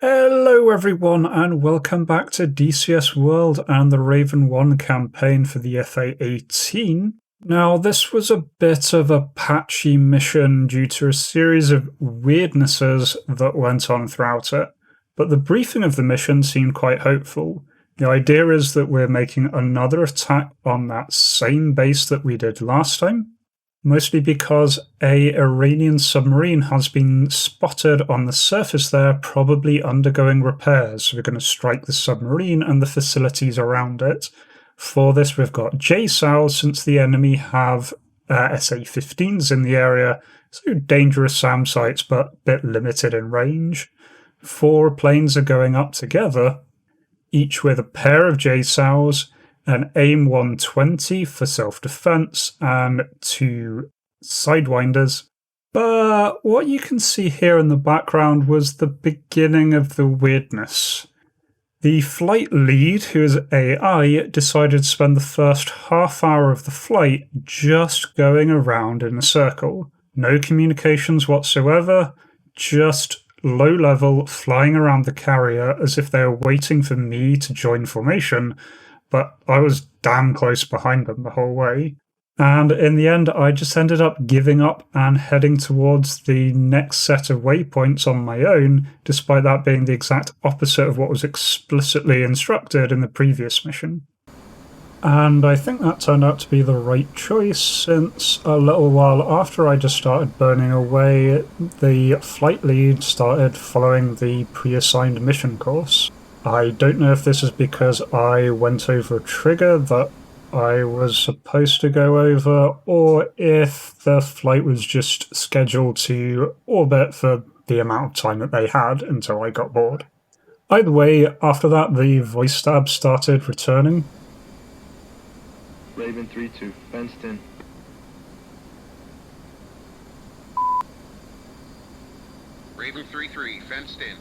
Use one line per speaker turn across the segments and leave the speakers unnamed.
Hello everyone and welcome back to DCS World and the Raven One campaign for the A-18. Now this was a bit of a patchy mission due to a series of weirdnesses that went on throughout it, but the briefing of the mission seemed quite hopeful. The idea is that we're making another attack on that same base that we did last time, mostly because an Iranian submarine has been spotted on the surface there, probably undergoing repairs. So we're going to strike the submarine and the facilities around it. For this, we've got JSOWs, since the enemy have SA-15s in the area, so dangerous SAM sites, but a bit limited in range. 4 planes are going up together, each with a pair of JSOWs, an AIM 120 for self-defense, and 2 Sidewinders. But what you can see here in the background was the beginning of the weirdness. The flight lead, who is AI, decided to spend the first half hour of the flight just going around in a circle. No communications whatsoever, just low level, flying around the carrier as if they were waiting for me to join formation, but I was damn close behind them the whole way. And in the end, I just ended up giving up and heading towards the next set of waypoints on my own, despite that being the exact opposite of what was explicitly instructed in the previous mission. And I think that turned out to be the right choice, since a little while after I just started burning away, the flight lead started following the pre-assigned mission course. I don't know if this is because I went over a trigger that I was supposed to go over, or if the flight was just scheduled to orbit for the amount of time that they had until I got bored. Either way, after that the voice stabs started returning.
Raven 3-2, fenced in.
Raven 3-3, fenced in.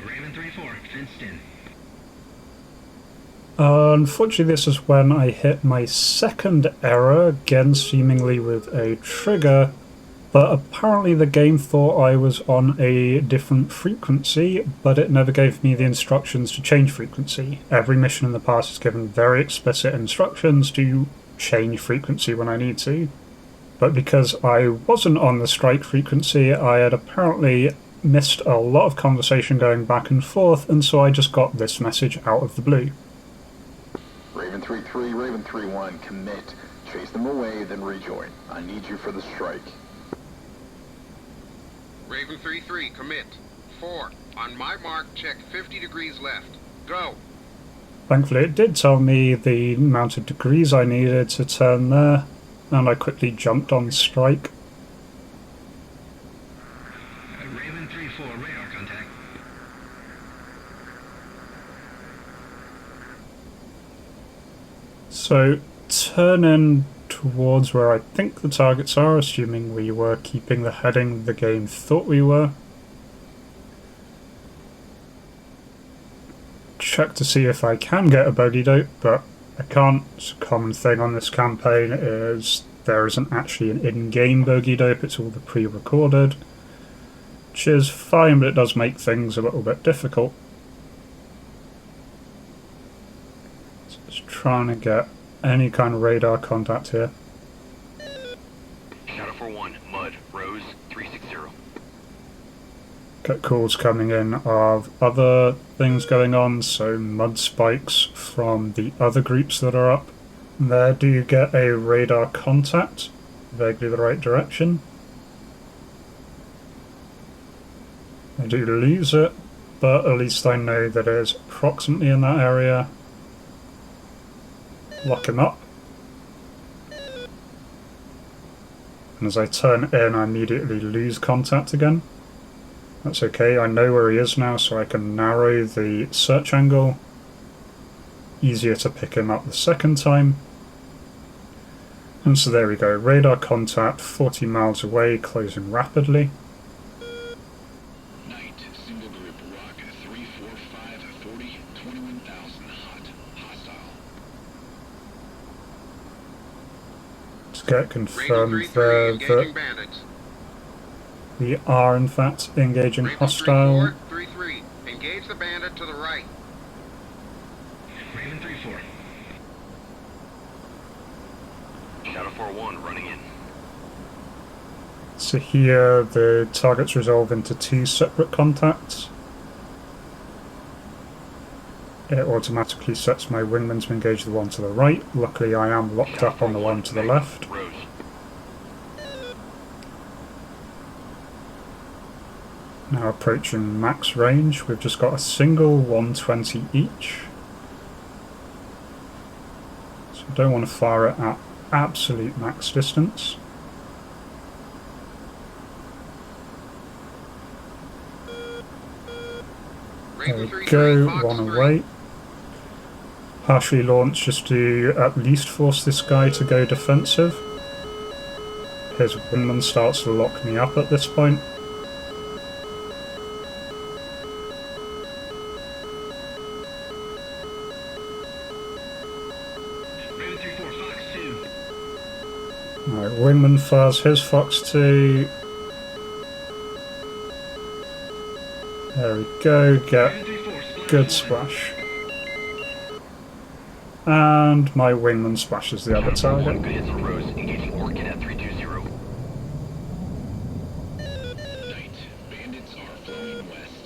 Raven 3-4, fenced in.
Unfortunately, this is when I hit my second error, again seemingly with a trigger, but apparently the game thought I was on a different frequency, but it never gave me the instructions to change frequency. Every mission in the past has given very explicit instructions to change frequency when I need to, but because I wasn't on the strike frequency, I had apparently missed a lot of conversation going back and forth, and so I just got this message out of the blue.
Raven 3-3, Raven 3-1, commit. Chase them away, then rejoin. I need you for the strike.
Raven 3-3, commit. 4. On my mark, check 50 degrees left. Go!
Thankfully it did tell me the amount of degrees I needed to turn there, and I quickly jumped on strike.
Raven 3-4, radar contact.
So, turning towards where I think the targets are, assuming we were keeping the heading the game thought we were. Check to see if I can get a bogey dope, but I can't. It's a common thing on this campaign is there isn't actually an in-game bogey dope, it's all the pre-recorded, which is fine, but it does make things a little bit difficult. So just trying to get any kind of radar contact here.
Shadow 4-1, Mud, Rose 360.
Get calls coming in of other things going on, so mud spikes from the other groups that are up. There do you get a radar contact, vaguely the right direction. I do lose it, but at least I know that it is approximately in that area. Lock him up. And as I turn in, I immediately lose contact again. That's okay, I know where he is now, so I can narrow the search angle. Easier to pick him up the second time. And so there we go, radar contact 40 miles away, closing rapidly.
Night, single group, rock 345, 40, 21,000, hot, hostile.
To get confirmed there that We are, in fact, engaging
Raven
hostile.
3-4, 3-3. Engage the bandit to the right.
Raven 3-4.
Shadow 4-1 running in.
So here the targets resolve into 2 separate contacts. It automatically sets my wingman to engage the one to the right. Luckily I am locked up on the one to the left.
Rose.
Now approaching max range, we've just got a single 120 each. So I don't want to fire it at absolute max distance. There
Raven
we
3-3,
go,
Fox
one
3.
away. Partially launched just to at least force this guy to go defensive. His wingman starts to lock me up at this point.
Raven 3-4, Fox 2.
Alright, wingman fires his Fox 2. There we go, get
Raven 3-4,
good
splash
splash. And my wingman splashes the other
Shadow 4-1,
target.
good hits on Rose. Engaging Orchid at 320.
Night. Bandits are flowing west.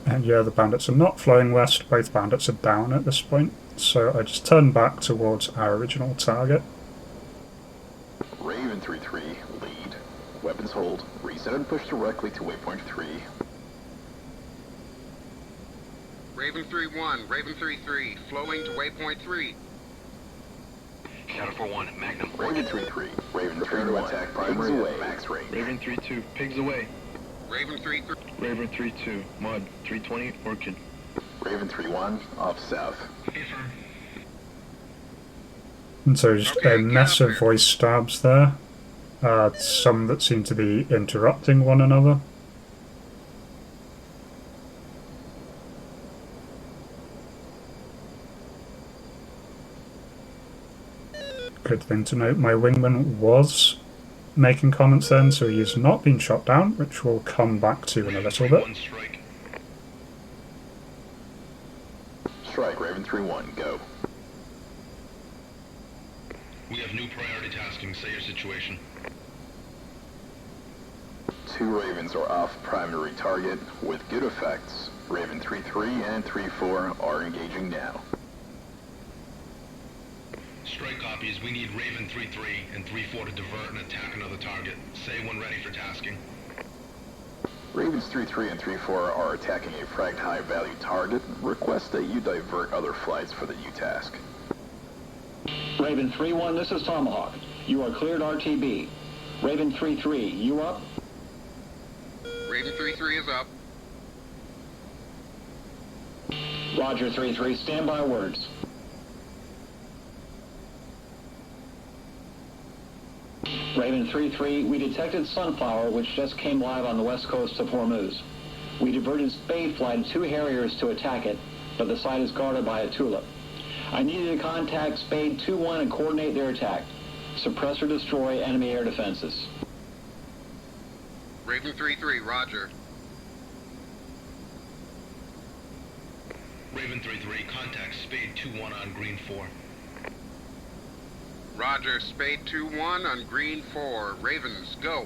And yeah, the bandits are not flowing west, both bandits are down at this point. So I just turn back towards our original target.
Raven 3-3, lead. Weapons hold. Reset and push directly to waypoint 3.
Raven 3-1, Raven 3-3, flowing to waypoint 3.
Shadow 4-1, Magnum.
Raven 3-3, Raven prepare to attack primary away. Max range.
Raven 3-2, pigs away.
Raven 3-3,
Raven 3-2, Mud 320, Orchid.
Raven 3-1, off south.
Affirm.
And so just
Okay,
a mess
get up
of
there.
voice stabs there. Some that seem to be interrupting one another. Good thing to note, my wingman was making comments then, so he has not been shot down, which we'll come back to in a little bit.
3-1 strike.
Strike, Raven 3-1, go.
We have new priority tasking. Say your situation.
2 Ravens are off primary target with good effects. Raven 3-3 and 3-4 are engaging now.
Strike copies. We need Raven 3-3 and 3-4 to divert and attack another target. Say when ready for tasking.
Ravens 3-3 and 3-4 are attacking a fragged high-value target. Request that you divert other flights for the new task.
Raven 3-1, this is Tomahawk. You are cleared RTB. Raven 3-3, you up?
Raven 3-3 is up.
Roger 3-3, stand by words. Raven 3-3, we detected Sunflower, which just came live on the west coast of Hormuz. We diverted Spade Flight and 2 Harriers to attack it, but the site is guarded by a Tulip. I need you to contact Spade 2-1 and coordinate their attack. Suppress or destroy enemy air defenses.
Raven 3-3, roger.
Raven 3-3, contact Spade 2-1 on Green 4.
Roger, Spade 2-1 on Green 4. Ravens, go.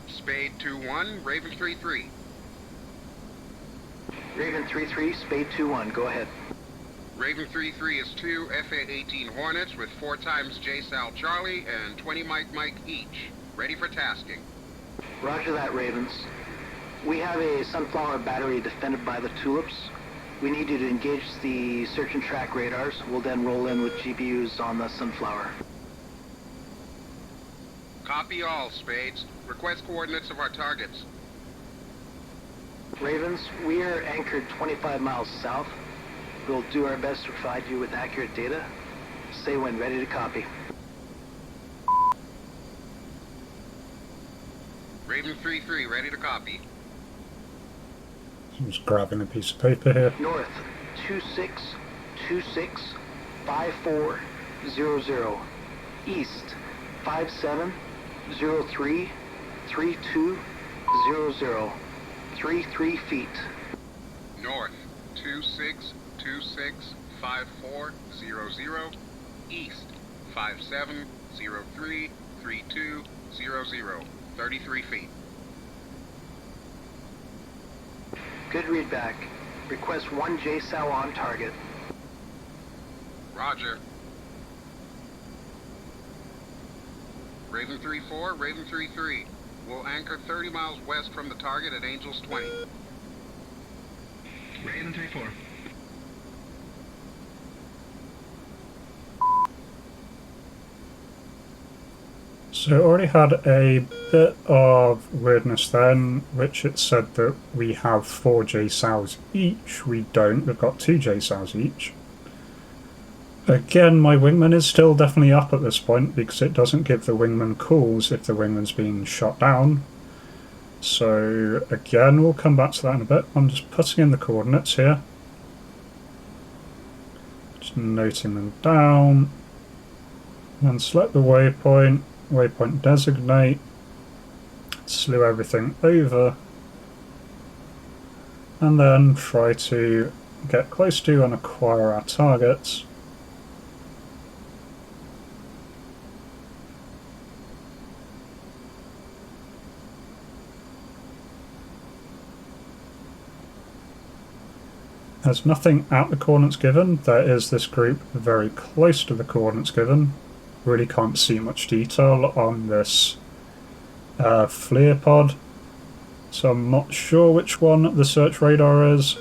Spade 2-1, Raven 3-3.
Raven 3-3, Spade 2-1, go ahead.
Raven 3-3 is 2 FA-18 Hornets with 4 times JSOW Charlie and 20 Mike each. Ready for tasking.
Roger that, Ravens. We have a Sunflower battery defended by the Tulips. We need you to engage the search and track radars. We'll then roll in with GPUs on the Sunflower.
Copy all, Spades. Request coordinates of our targets.
Ravens, we are anchored 25 miles south. We'll do our best to provide you with accurate data. Say when ready to copy.
Raven 3-3, ready to copy.
I'm just grabbing a piece of paper here.
North, 26265400. East 57033200. 33 feet.
North 26265400. East 57033200. 33 feet.
Good readback. Request 1 JSOW on target.
Roger. Raven 3-4, Raven 3-3. We'll anchor 30 miles west from the target at Angels 20.
Raven 3-4.
So it already had a bit of weirdness then, which it said that we have 4 JSOWs each. We don't, we've got 2 JSOWs each. Again, my wingman is still definitely up at this point because it doesn't give the wingman calls if the wingman's being shot down. So again, we'll come back to that in a bit. I'm just putting in the coordinates here. Just noting them down. And select the waypoint. Waypoint designate. Slew everything over. And then try to get close to and acquire our targets. There's nothing at the coordinates given. There is this group very close to the coordinates given. Really can't see much detail on this FLIR pod, so I'm not sure which one the search radar is.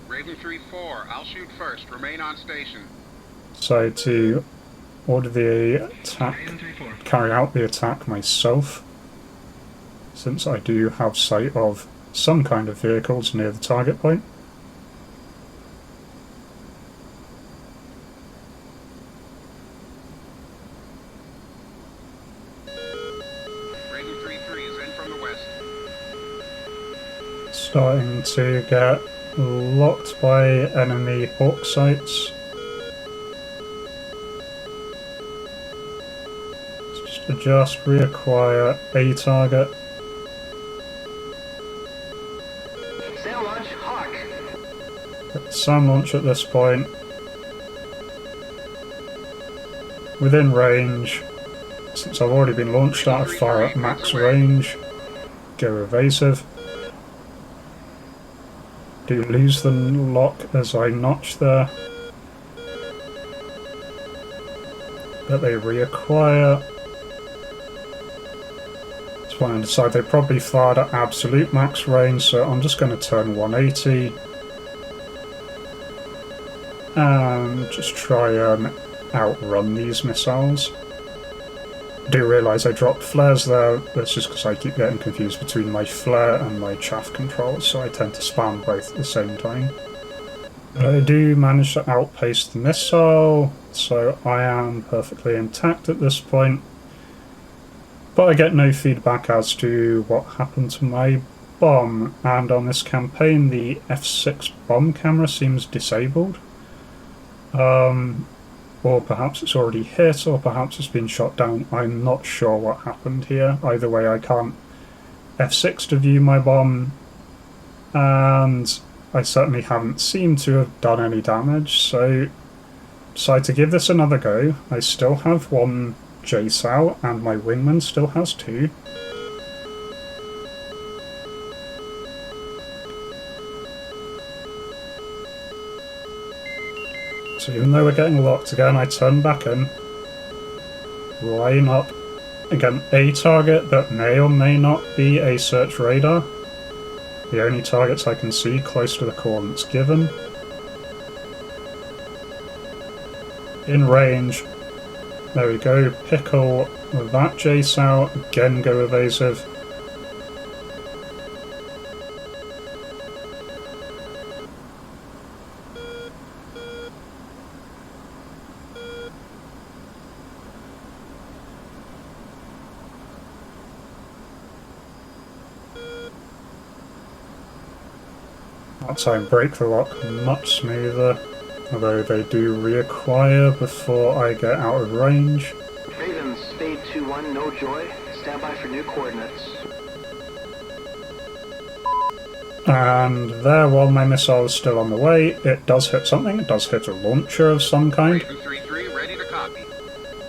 Raven 3-4, I'll shoot first. Remain on station.
So to order the attack,
Raven 3-4.
carry out the attack myself, since I do have sight of some kind of vehicles near the target point.
Raven 3-3 is in from the west.
Starting to get locked by enemy hawk sights. Let's just adjust, reacquire a target.
Sail launch, Hawk.
SAM launch at this point. Within range. Since I've already been launched out of fire at max range. Go evasive. Do lose the lock as I notch there. But they reacquire. That's why I decide they probably fired at absolute max range, so I'm just going to turn 180. And just try and outrun these missiles. I do realise I dropped flares there, that's just because I keep getting confused between my flare and my chaff controls, so I tend to spam both at the same time. But I do manage to outpace the missile, so I am perfectly intact at this point. But I get no feedback as to what happened to my bomb, and on this campaign the F6 bomb camera seems disabled. Or perhaps it's already hit, or perhaps it's been shot down. I'm not sure what happened here. Either way, I can't F6 to view my bomb, and I certainly haven't seemed to have done any damage, so decide to give this another go. I still have 1 JSOW, and my wingman still has 2. So even though we're getting locked again, I turn back in, line up, again, a target that may or may not be a search radar. The only targets I can see close to the coordinates given. In range, there we go, pickle that JSOW, again go evasive. Outside break the lock much smoother, although they do reacquire before I get out of range.
Ravens, Spade 2-1, no joy. Stand by for new coordinates.
And there, while my missile is still on the way, it does hit something. It does hit a launcher of some kind.
Raven 3-3, ready to copy.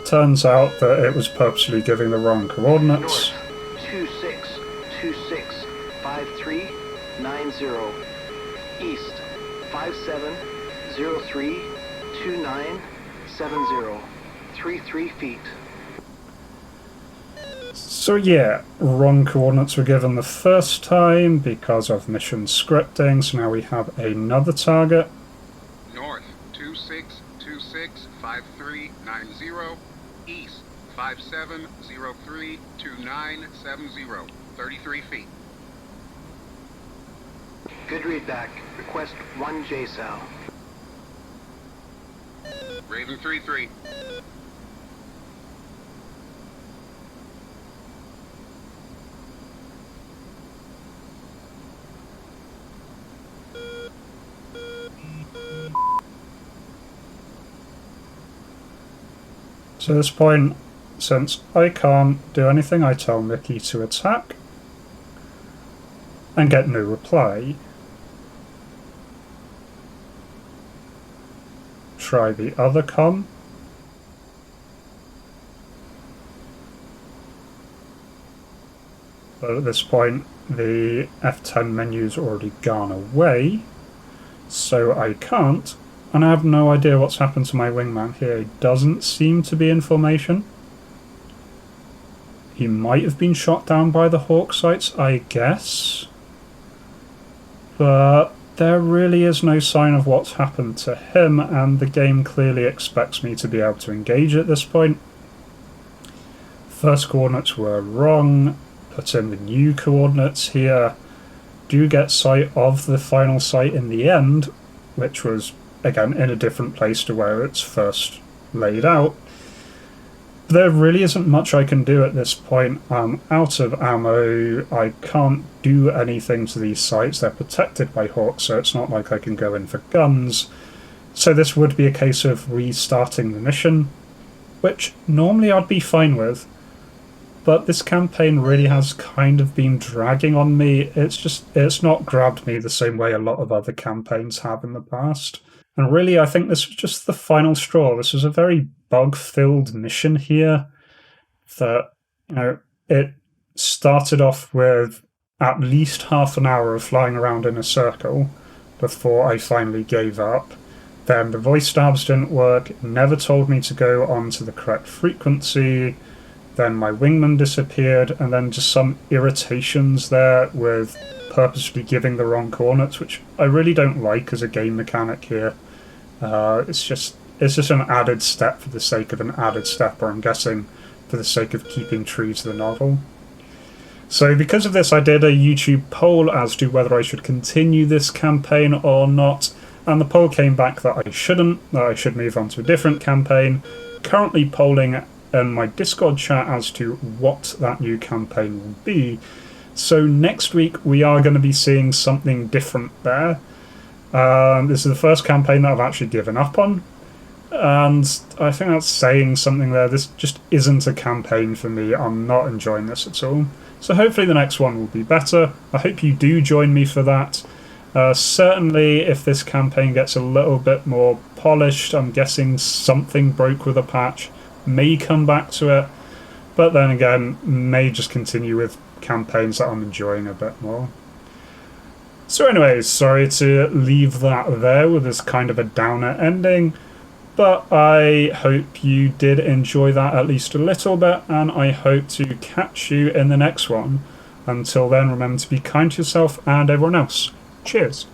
Turns out that it was purposely giving the wrong coordinates.
North, 2626 5390. East, 5703 2970. 33 feet.
So yeah, wrong coordinates were given the first time because of mission scripting, so now we have another target.
North, 2626 5390. East, 5703 2970. 33 feet.
Good read back. Request 1 JSOW.
Raven 3-3.
So at this point, since I can't do anything, I tell Mickey to attack and get no reply. Try the other comm. But at this point, the F10 menu's already gone away, so I can't. And I have no idea what's happened to my wingman here. He doesn't seem to be in formation. He might have been shot down by the Hawk sights, I guess. But there really is no sign of what's happened to him, and the game clearly expects me to be able to engage at this point. First coordinates were wrong. Put in the new coordinates here. Do get sight of the final site in the end, which was again in a different place to where it's first laid out. There really isn't much I can do at this point. I'm out of ammo. I can't do anything to these sites. They're protected by Hawks, so it's not like I can go in for guns. So this would be a case of restarting the mission, which normally I'd be fine with. But this campaign really has kind of been dragging on me. It's not grabbed me the same way a lot of other campaigns have in the past. And really, I think this was just the final straw. This was a very bug-filled mission here that, it started off with at least half an hour of flying around in a circle before I finally gave up. Then the voice stabs didn't work. It never told me to go on to the correct frequency. Then my wingman disappeared, and then just some irritations there with purposely giving the wrong coordinates, which I really don't like as a game mechanic here. It's just an added step for the sake of an added step, or I'm guessing for the sake of keeping true to the novel. So because of this, I did a YouTube poll as to whether I should continue this campaign or not, and the poll came back that I shouldn't, that I should move on to a different campaign. Currently polling in my Discord chat as to what that new campaign will be. So next week we are going to be seeing something different there. This is the first campaign that I've actually given up on, and I think that's saying something there. This just isn't a campaign for me. I'm not enjoying this at all. So hopefully the next one will be better. I hope you do join me for that. Certainly if this campaign gets a little bit more polished, I'm guessing something broke with a patch, may come back to it, but then again may just continue with campaigns that I'm enjoying a bit more. So anyways, sorry to leave that there with this kind of a downer ending, but I hope you did enjoy that at least a little bit, and I hope to catch you in the next one. Until then, remember to be kind to yourself and everyone else. Cheers.